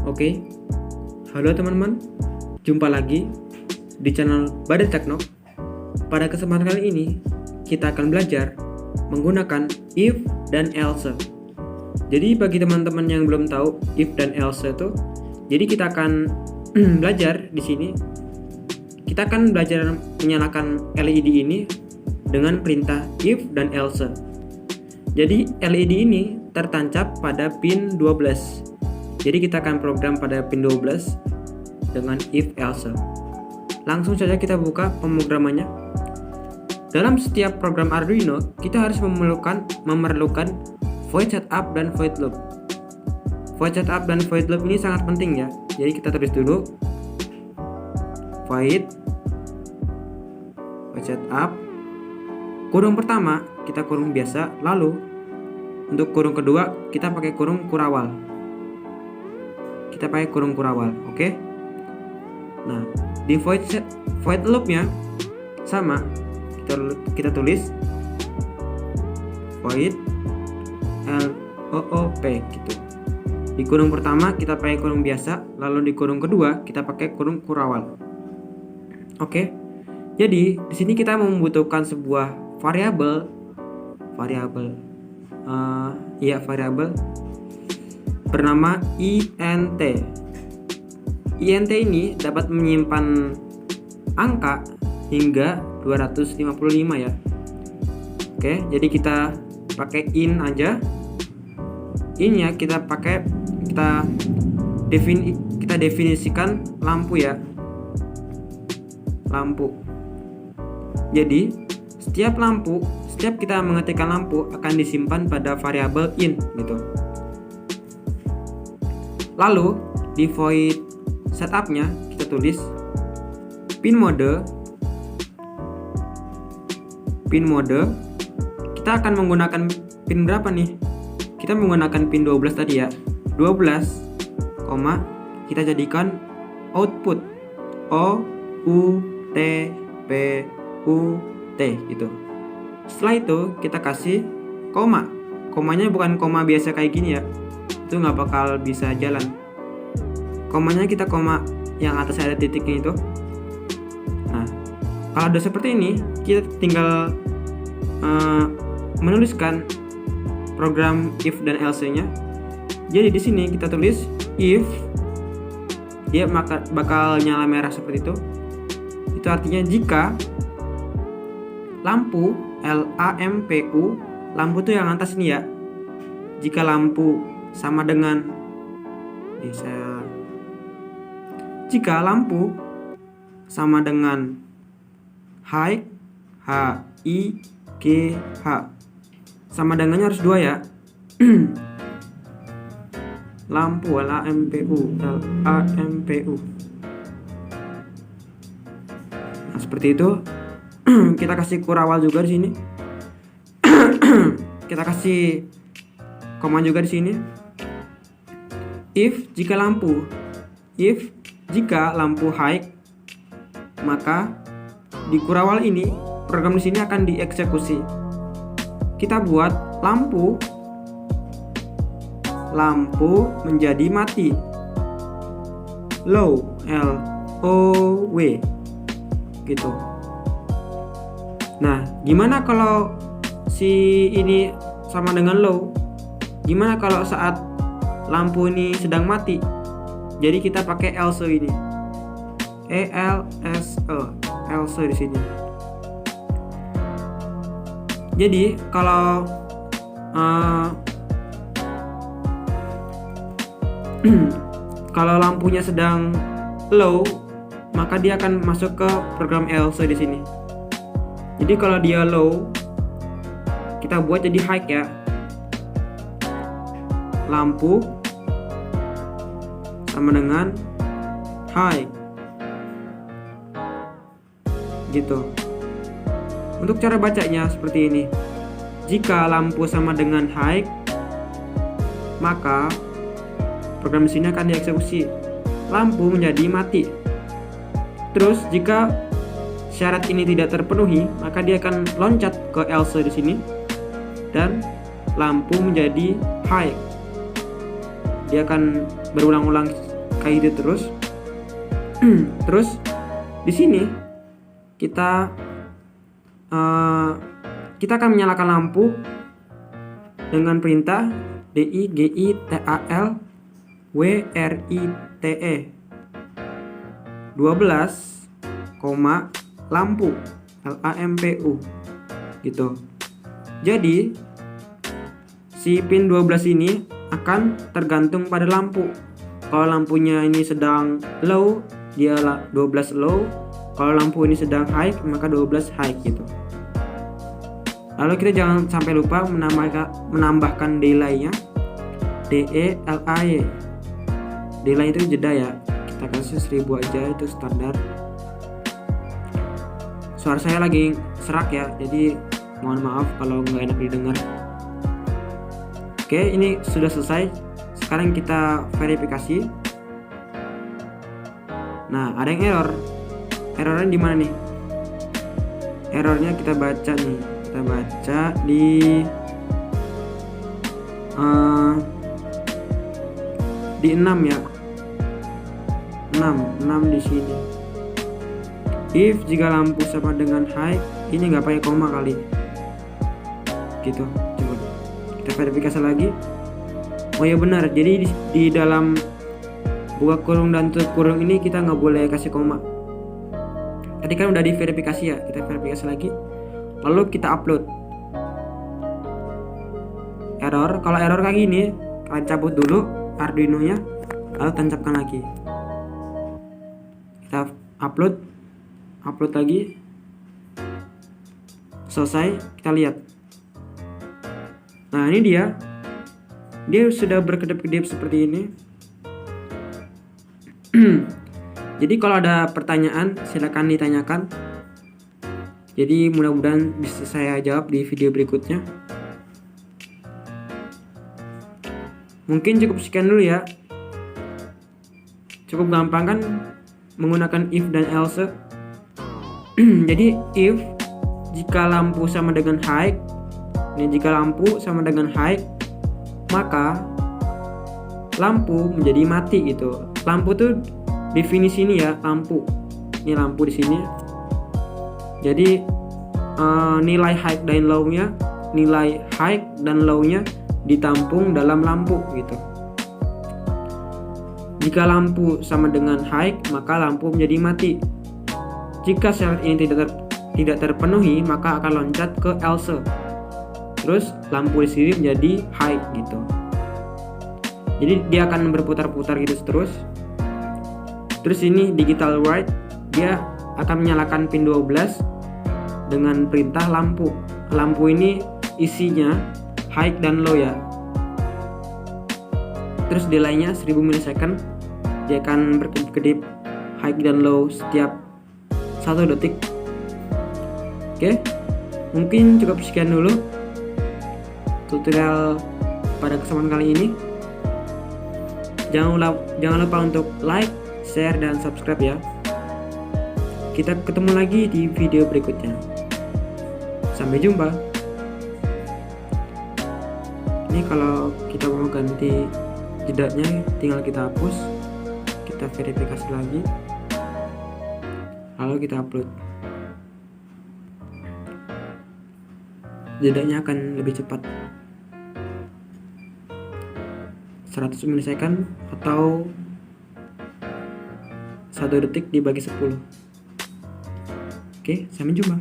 Oke, halo teman-teman, jumpa lagi di channel Badai Tekno. Pada kesempatan kali ini, kita akan belajar menggunakan if dan else. Jadi bagi teman-teman yang belum tahu if dan else itu, jadi kita akan belajar di sini. Kita akan belajar menyalakan LED ini dengan perintah if dan else. Jadi LED ini tertancap pada pin 12. Jadi kita akan program pada pin 12 dengan if else. Langsung saja kita buka pemrogramannya. Dalam setiap program Arduino, kita harus memerlukan void setup dan void loop. Void setup dan void loop ini sangat penting ya. Jadi kita tulis dulu void setup, kurung pertama kita kurung biasa, lalu untuk kurung kedua kita pakai kurung kurawal. Kita pakai kurung kurawal, oke? Nah, di void loopnya sama, kita tulis void loop gitu. Di kurung pertama kita pakai kurung biasa, lalu di kurung kedua kita pakai kurung kurawal. Oke. Jadi di sini kita membutuhkan sebuah variabel bernama int. Int ini dapat menyimpan angka hingga 255 ya. Oke, jadi kita pakai int aja. Int-nya kita definisikan lampu ya. Lampu. Jadi setiap kita mengetikkan lampu akan disimpan pada variabel int gitu. Lalu di void setupnya kita tulis pin mode. Kita akan menggunakan pin berapa nih? Kita menggunakan pin 12 tadi ya. 12, kita jadikan output O U T P U T gitu. Setelah itu kita kasih koma. Komanya bukan koma biasa kayak gini ya. Itu nggak bakal bisa jalan. Komanya kita koma yang atasnya ada titiknya itu. Nah, kalau udah seperti ini, kita tinggal menuliskan program if dan else-nya. Jadi di sini kita tulis if, dia bakal nyala merah seperti itu. Itu artinya jika lampu lampu, lampu tuh yang atas ini ya. Jika lampu sama dengan jika lampu sama dengan high sama dengannya harus 2 ya. Lampu lampu. Nah, seperti itu. Kita kasih kurawal juga di sini. Kita kasih koma juga di sini. If jika lampu high, maka di kurawal ini program di sini akan dieksekusi. Kita buat lampu menjadi mati. Low LOW gitu. Nah, gimana kalau si ini sama dengan low? Gimana kalau saat lampu ini sedang mati? Jadi kita pakai else ini. Else di sini. Jadi kalau kalau lampunya sedang low, maka dia akan masuk ke program else di sini. Jadi kalau dia low, kita buat jadi high ya. Lampu sama dengan high gitu. Untuk cara bacanya seperti ini. Jika lampu sama dengan high, maka program di sini akan dieksekusi. Lampu menjadi mati. Terus jika syarat ini tidak terpenuhi, maka dia akan loncat ke else di sini dan lampu menjadi high. Dia akan berulang-ulang kayak gitu terus. Terus di sini kita akan menyalakan lampu dengan perintah digital WRITE 12, lampu LAMPU gitu. Jadi si pin 12 ini akan tergantung pada lampu. Kalau lampunya ini sedang low, dia 12 low. Kalau lampu ini sedang high, maka 12 high gitu. Lalu kita jangan sampai lupa menambahkan delay-nya. DELAY. Delay itu jeda ya. Kita kasih 1000 aja, itu standar. Suara saya lagi serak ya, jadi mohon maaf kalau nggak enak didengar. Oke, ini sudah selesai. Sekarang kita verifikasi. Nah, ada yang error. Errornya di mana nih? Errornya kita baca nih. Kita baca di 6 ya. 6 di sini. If jika lampu sama dengan high, ini nggak pakai koma kali. Gitu. Coba kita verifikasi lagi. Oh ya benar. Jadi di dalam buka kurung dan tutup kurung ini kita nggak boleh kasih koma. Tadi kan udah diverifikasi ya. Kita verifikasi lagi. Lalu kita upload. Error. Kalau error kayak gini, kalian cabut dulu Arduino-nya, lalu tancapkan lagi. Kita upload lagi. Selesai. Kita lihat. Nah, ini dia sudah berkedip-kedip seperti ini. Jadi kalau ada pertanyaan silakan ditanyakan. Jadi mudah-mudahan bisa saya jawab di video berikutnya. Mungkin cukup sekian dulu ya. Cukup gampang kan menggunakan if dan else. Jadi if jika lampu sama dengan high, jika lampu sama dengan high, maka lampu menjadi mati gitu. Lampu tuh definisi ini ya, lampu. Ini lampu di sini. Jadi nilai high dan low-nya ditampung dalam lampu gitu. Jika lampu sama dengan high, maka lampu menjadi mati. Jika syarat ini tidak terpenuhi, maka akan loncat ke else. Terus lampu di sini menjadi high gitu. Jadi dia akan berputar-putar gitu terus. Terus ini digital write, dia akan menyalakan pin 12 dengan perintah lampu. Lampu ini isinya high dan low ya. Terus delay-nya 1000 milisecond. Dia akan berkedip-kedip high dan low setiap 1 detik. Oke. Mungkin cukup sekian dulu tutorial pada kesempatan kali ini. Jangan lupa untuk like, share, dan subscribe ya. Kita ketemu lagi di video berikutnya. Sampai jumpa. Ini kalau kita mau ganti jedanya, tinggal kita hapus, kita verifikasi lagi, lalu kita upload. Jedanya akan lebih cepat, 100 milisecond atau 1 detik dibagi 10. Oke, sampai jumpa.